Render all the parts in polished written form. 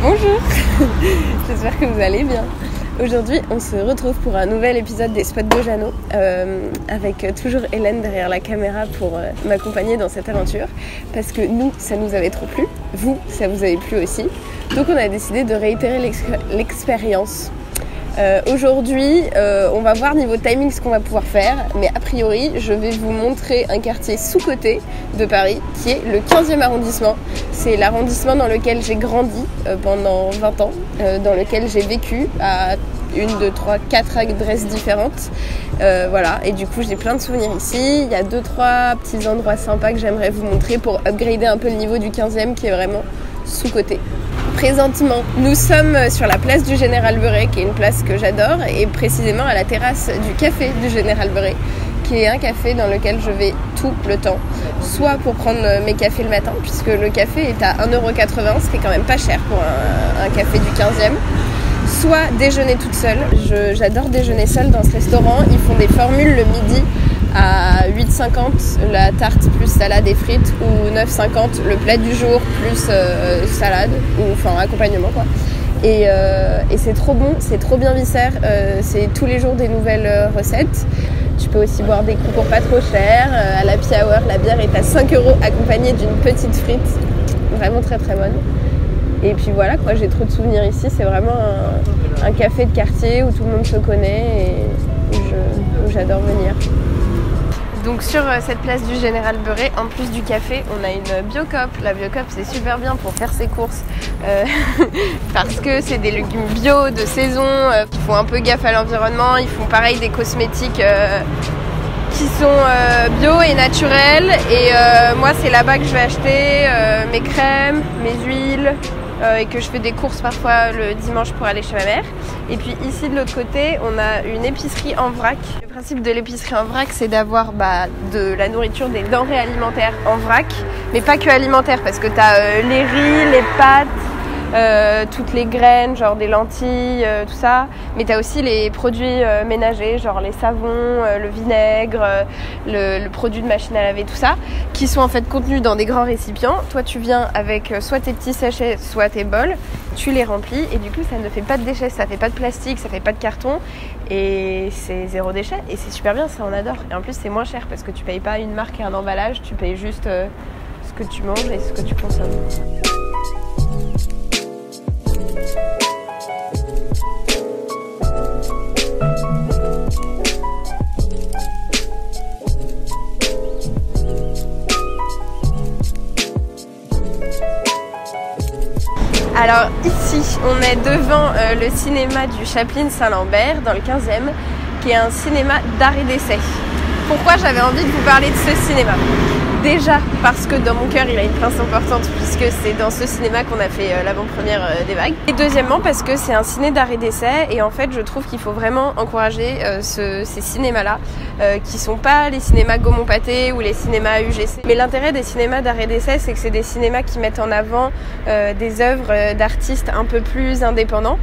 Bonjour, j'espère que vous allez bien. Aujourd'hui, on se retrouve pour un nouvel épisode des Spots de Jeannot avec toujours Hélène derrière la caméra pour m'accompagner dans cette aventure parce que nous, ça nous avait trop plu, vous, ça vous avait plu aussi. Donc on a décidé de réitérer l'expérience. Aujourd'hui, on va voir niveau timing ce qu'on va pouvoir faire, mais a priori, je vais vous montrer un quartier sous-coté de Paris qui est le 15e arrondissement. C'est l'arrondissement dans lequel j'ai grandi pendant 20 ans, dans lequel j'ai vécu à 1, 2, 3, 4 adresses différentes. Voilà, et du coup, j'ai plein de souvenirs ici. Il y a 2-3 petits endroits sympas que j'aimerais vous montrer pour upgrader un peu le niveau du 15e qui est vraiment sous-coté. Présentement, nous sommes sur la place du Général Beret, qui est une place que j'adore, et précisément à la terrasse du café du Général Beret, qui est un café dans lequel je vais tout le temps, soit pour prendre mes cafés le matin, puisque le café est à 1,80 €, ce qui est quand même pas cher pour un café du 15e, soit déjeuner toute seule. J'adore déjeuner seule dans ce restaurant. Ils font des formules le midi à 8,50 € la tarte plus salade et frites, ou 9,50 € le plat du jour plus salade, ou enfin accompagnement quoi. Et c'est trop bon, c'est trop bien viscère, c'est tous les jours des nouvelles recettes. Tu peux aussi boire des coups pour pas trop cher. À l'happy hour, la bière est à 5 € accompagnée d'une petite frite, vraiment très très bonne. Et puis voilà quoi, j'ai trop de souvenirs ici, c'est vraiment un café de quartier où tout le monde se connaît et où j'adore venir. Donc sur cette place du Général Beret, en plus du café, on a une Biocoop. La Biocoop, c'est super bien pour faire ses courses parce que c'est des légumes bio de saison qui font un peu gaffe à l'environnement. Ils font pareil des cosmétiques qui sont bio et naturels. Et moi, c'est là-bas que je vais acheter mes crèmes, mes huiles. Et que je fais des courses parfois le dimanche pour aller chez ma mère. Et puis ici de l'autre côté, on a une épicerie en vrac. Le principe de l'épicerie en vrac, c'est d'avoir de la nourriture, des denrées alimentaires en vrac, mais pas que alimentaires, parce que tu as les riz, les pâtes, toutes les graines, genre des lentilles, tout ça. Mais tu as aussi les produits ménagers, genre les savons, le vinaigre, le produit de machine à laver, tout ça, qui sont en fait contenus dans des grands récipients. Toi, tu viens avec soit tes petits sachets, soit tes bols, tu les remplis et du coup, ça ne fait pas de déchets, ça fait pas de plastique, ça fait pas de carton et c'est zéro déchet et c'est super bien, ça on adore. Et en plus, c'est moins cher parce que tu payes pas une marque et un emballage, tu payes juste ce que tu manges et ce que tu consommes. Alors ici, on est devant le cinéma du Chaplin Saint-Lambert, dans le 15e, qui est un cinéma d'art et d'essai. Pourquoi j'avais envie de vous parler de ce cinéma ? Déjà parce que dans mon cœur il a une place importante puisque c'est dans ce cinéma qu'on a fait l'avant-première des Vagues. Et deuxièmement parce que c'est un ciné d'art et d'essai et en fait je trouve qu'il faut vraiment encourager ces cinémas-là qui sont pas les cinémas Gaumont-Pathé ou les cinémas UGC. Mais l'intérêt des cinémas d'art et d'essai, c'est que c'est des cinémas qui mettent en avant des œuvres d'artistes un peu plus indépendants.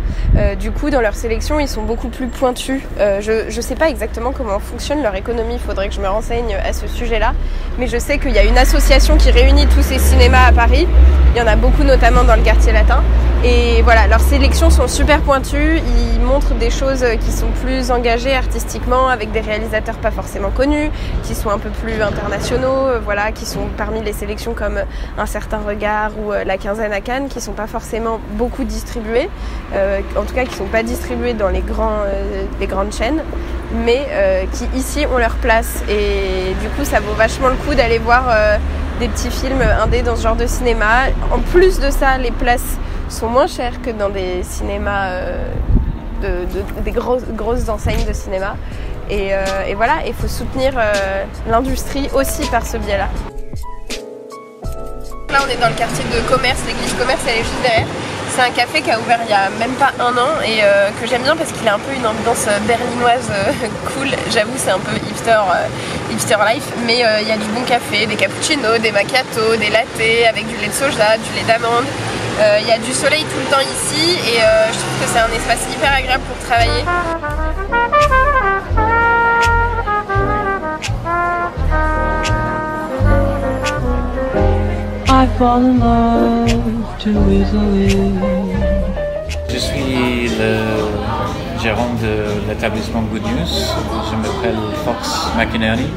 Du coup dans leur sélection ils sont beaucoup plus pointus. Je sais pas exactement comment fonctionne leur économie, il faudrait que je me renseigne à ce sujet-là, mais je sais qu'il y a une association qui réunit tous ces cinémas à Paris. Il y en a beaucoup notamment dans le quartier latin. Et voilà, leurs sélections sont super pointues. Ils montrent des choses qui sont plus engagées artistiquement avec des réalisateurs pas forcément connus, qui sont un peu plus internationaux, voilà, qui sont parmi les sélections comme Un certain regard ou La quinzaine à Cannes, qui sont pas forcément beaucoup distribués, en tout cas qui sont pas distribués dans les grandes chaînes, mais qui ici ont leur place. Et du coup, ça vaut vachement le coup d'aller voir des petits films indés dans ce genre de cinéma. En plus de ça, les places sont moins chères que dans des cinémas, des grosses enseignes de cinéma. Et voilà, il faut soutenir l'industrie aussi par ce biais-là. Là, on est dans le quartier de commerce, l'église commerce, elle est juste derrière. C'est un café qui a ouvert il y a même pas 1 an et que j'aime bien parce qu'il a un peu une ambiance berlinoise cool. J'avoue, c'est un peu hipster life, mais il y a du bon café, des cappuccinos, des macchiatos, des lattés avec du lait de soja, du lait d'amande. Il y a du soleil tout le temps ici et je trouve que c'est un espace hyper agréable pour travailler. I fall in love too easily. suis le gérant de l'établissement Good News. Je m'appelle Fox McInerney.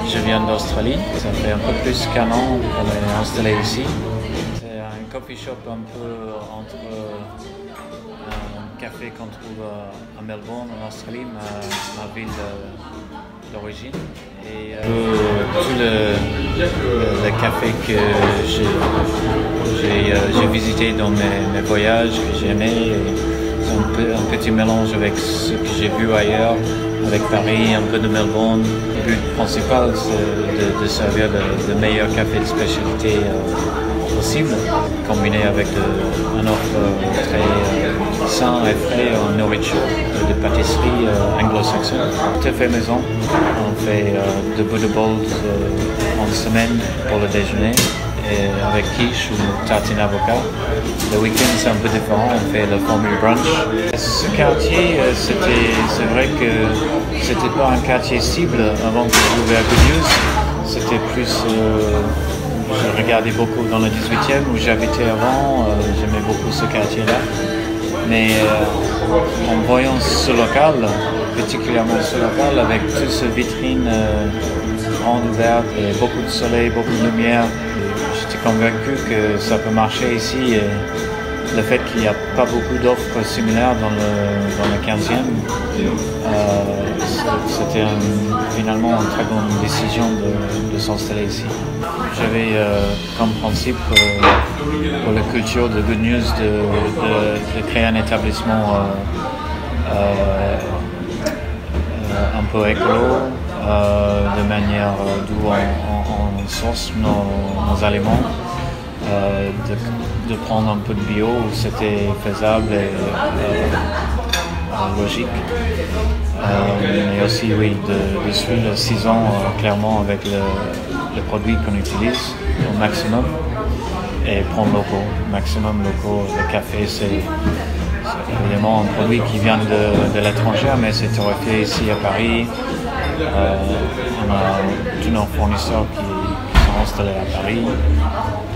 Je viens d'Australie. Ça fait un peu plus qu'un an qu'on est installé ici. C'est un coffee shop un peu entre un café qu'on trouve à Melbourne, en Australie, ma ville d'origine. Et tout le café que j'ai visité dans mes voyages, que j'ai aimé, c'est un petit mélange avec ce que j'ai vu ailleurs, avec Paris, un peu de Melbourne. Le but principal, c'est de servir le meilleur café de spécialité possible, combiné avec un offre très sain et frais en nourriture de pâtisserie anglo-saxonne. Tout est fait maison. On fait de Buddha bowls en semaine pour le déjeuner, et avec quiche ou tartine avocat. Le week-end, c'est un peu différent, on fait le formule brunch. Ce quartier, c'est vrai que c'était pas un quartier cible avant que j'ai ouvert Good News. C'était plus, je regardais beaucoup dans le 18e où j'habitais avant, j'aimais beaucoup ce quartier-là. Mais en voyant ce local, particulièrement ce local, avec toutes ces vitrines grandes ouvertes, et beaucoup de soleil, beaucoup de lumière, j'étais convaincu que ça peut marcher ici. Et le fait qu'il n'y a pas beaucoup d'offres similaires dans le 15e, c'était finalement une très bonne décision de s'installer ici. J'avais comme principe pour la culture de Good News de créer un établissement un peu écolo, de manière d'où on source nos aliments. De prendre un peu de bio où c'était faisable et logique. Mais aussi, oui, de suivre la saison clairement avec les produits qu'on utilise au maximum et prendre locaux, maximum locaux. Le café, c'est évidemment un produit qui vient de l'étranger, mais c'est torréfié ici à Paris. On a tous nos fournisseurs qui sont installés à Paris.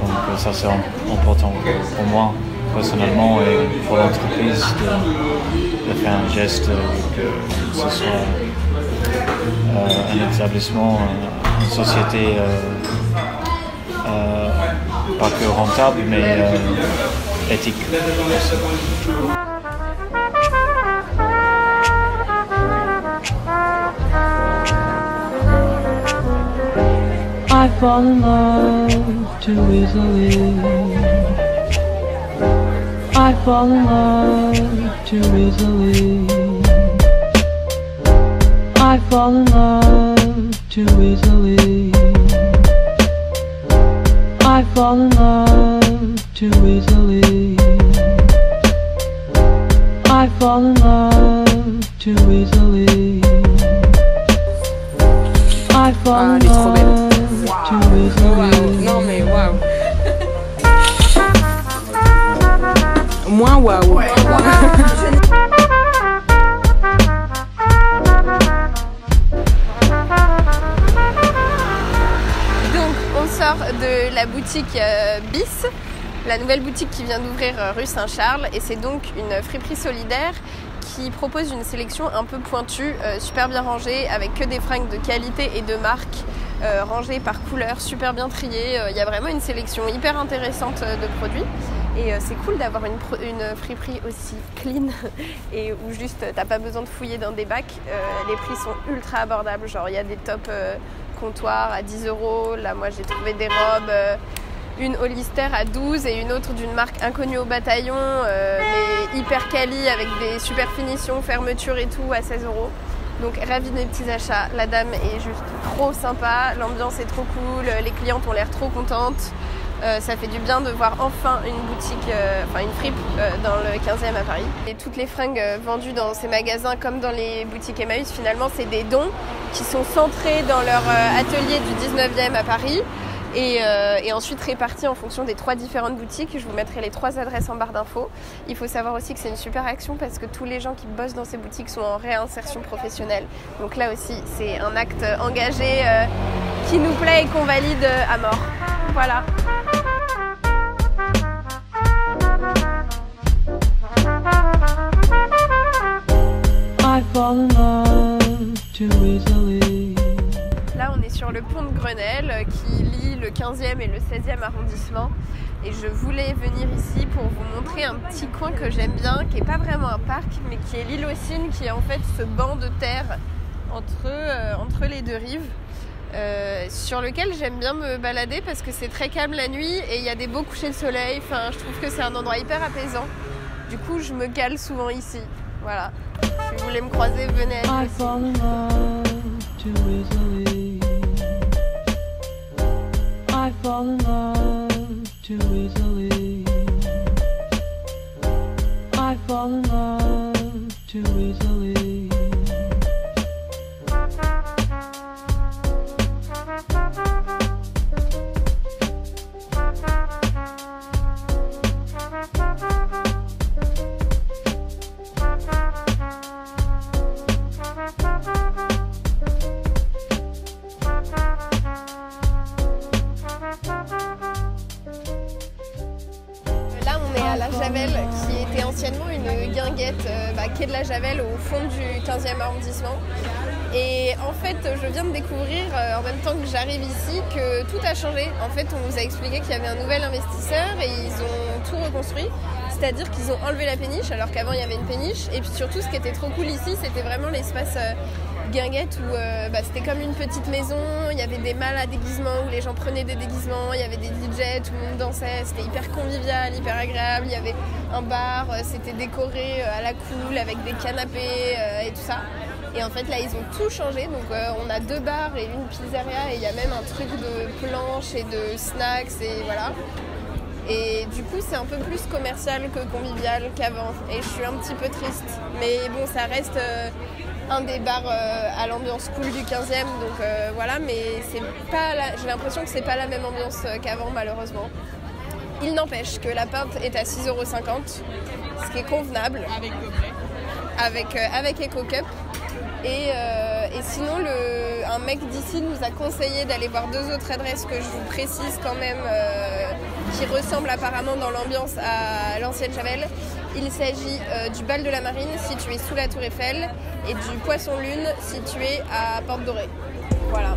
Donc ça c'est important pour moi personnellement et pour l'entreprise de faire un geste que ce soit un établissement, une société pas que rentable mais éthique aussi. I fall in love too easily. I fall in love too easily. I fall in love too easily. I fall in love too easily. I fall in love too easily. I fall in love. Wow. Non mais waouh. Moins waouh. Ouais. Donc on sort de la boutique Bis, la nouvelle boutique qui vient d'ouvrir rue Saint-Charles, et c'est donc une friperie solidaire qui propose une sélection un peu pointue, super bien rangée, avec que des fringues de qualité et de marque. Rangés par couleur, super bien triés. Il y a vraiment une sélection hyper intéressante de produits. Et c'est cool d'avoir une friperie aussi clean et où juste t'as pas besoin de fouiller dans des bacs. Les prix sont ultra abordables. Genre il y a des tops comptoirs à 10 €. Là moi j'ai trouvé des robes, une Hollister à 12 et une autre d'une marque inconnue au bataillon, mais hyper quali avec des super finitions, fermetures et tout à 16 €. Donc ravie de mes petits achats, la dame est juste trop sympa, l'ambiance est trop cool, les clientes ont l'air trop contentes. Ça fait du bien de voir enfin une boutique, une fripe dans le 15e à Paris. Et toutes les fringues vendues dans ces magasins comme dans les boutiques Emmaüs, finalement c'est des dons qui sont centrés dans leur atelier du 19e à Paris. Et ensuite répartis en fonction des 3 différentes boutiques. Je vous mettrai les 3 adresses en barre d'infos. Il faut savoir aussi que c'est une super action parce que tous les gens qui bossent dans ces boutiques sont en réinsertion professionnelle. Donc là aussi, c'est un acte engagé qui nous plaît et qu'on valide à mort. Voilà. le pont de Grenelle qui lie le 15e et le 16e arrondissement. Et je voulais venir ici pour vous montrer un petit coin que j'aime bien, qui n'est pas vraiment un parc, mais qui est l'île aux Cygnes, qui est en fait ce banc de terre entre les deux rives, sur lequel j'aime bien me balader parce que c'est très calme la nuit et il y a des beaux couchers de soleil. Enfin, je trouve que c'est un endroit hyper apaisant. Du coup, je me cale souvent ici. Voilà. Si vous voulez me croiser, venez à I fall in love too easily. I fall in love too easily. I fall in love too easily. La Javel, qui était anciennement une guinguette quai de la Javel au fond du 15e arrondissement. Et en fait, je viens de découvrir en même temps que j'arrive ici que tout a changé. En fait, on nous a expliqué qu'il y avait un nouvel investisseur et ils ont tout reconstruit. C'est-à-dire qu'ils ont enlevé la péniche alors qu'avant il y avait une péniche. Et puis surtout, ce qui était trop cool ici, c'était vraiment l'espace guinguette où c'était comme une petite maison. Il y avait des malles à déguisement où les gens prenaient des déguisements. Il y avait des DJ, tout le monde dansait. C'était hyper convivial, hyper agréable. Il y avait un bar, c'était décoré à la cool avec des canapés et tout ça. Et en fait là ils ont tout changé, donc on a 2 bars et une pizzeria et il y a même un truc de planches et de snacks et voilà. Et du coup c'est un peu plus commercial que convivial qu'avant et je suis un petit peu triste. Mais bon, ça reste un des bars à l'ambiance cool du 15e, donc voilà, mais c'est pas j'ai l'impression que c'est pas la même ambiance qu'avant malheureusement. Il n'empêche que la pinte est à 6,50 €, ce qui est convenable. Avec gobelet. Avec Eco Cup. Et sinon, un mec d'ici nous a conseillé d'aller voir 2 autres adresses que je vous précise quand même, qui ressemblent apparemment dans l'ambiance à l'ancienne Javel. Il s'agit du Bal de la Marine, situé sous la Tour Eiffel, et du Poisson Lune, situé à Porte Dorée. Voilà.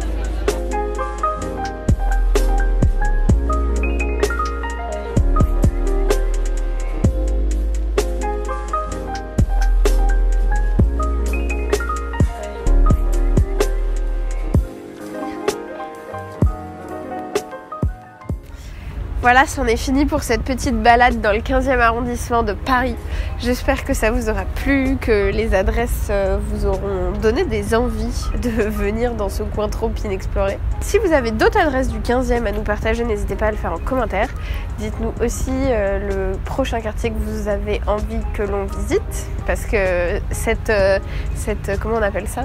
Voilà, c'en est fini pour cette petite balade dans le 15e arrondissement de Paris. J'espère que ça vous aura plu, que les adresses vous auront donné des envies de venir dans ce coin trop inexploré. Si vous avez d'autres adresses du 15e à nous partager, n'hésitez pas à le faire en commentaire. Dites-nous aussi le prochain quartier que vous avez envie que l'on visite, parce que cette comment on appelle ça ?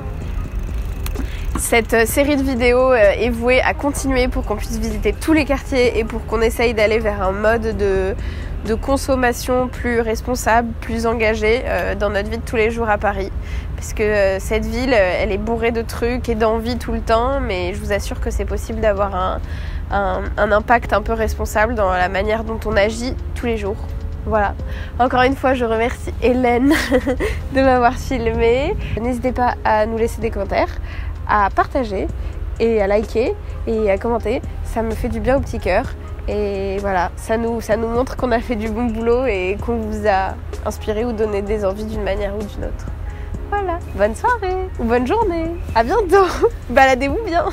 Cette série de vidéos est vouée à continuer pour qu'on puisse visiter tous les quartiers et pour qu'on essaye d'aller vers un mode de consommation plus responsable, plus engagé dans notre vie de tous les jours à Paris. Parce que cette ville, elle est bourrée de trucs et d'envie tout le temps, mais je vous assure que c'est possible d'avoir un impact un peu responsable dans la manière dont on agit tous les jours. Voilà. Encore une fois, je remercie Hélène de m'avoir filmé. N'hésitez pas à nous laisser des commentaires, à partager et à liker et à commenter. Ça me fait du bien au petit cœur. Et voilà, ça nous montre qu'on a fait du bon boulot et qu'on vous a inspiré ou donné des envies d'une manière ou d'une autre. Voilà, bonne soirée ou bonne journée. À bientôt. Baladez-vous bien.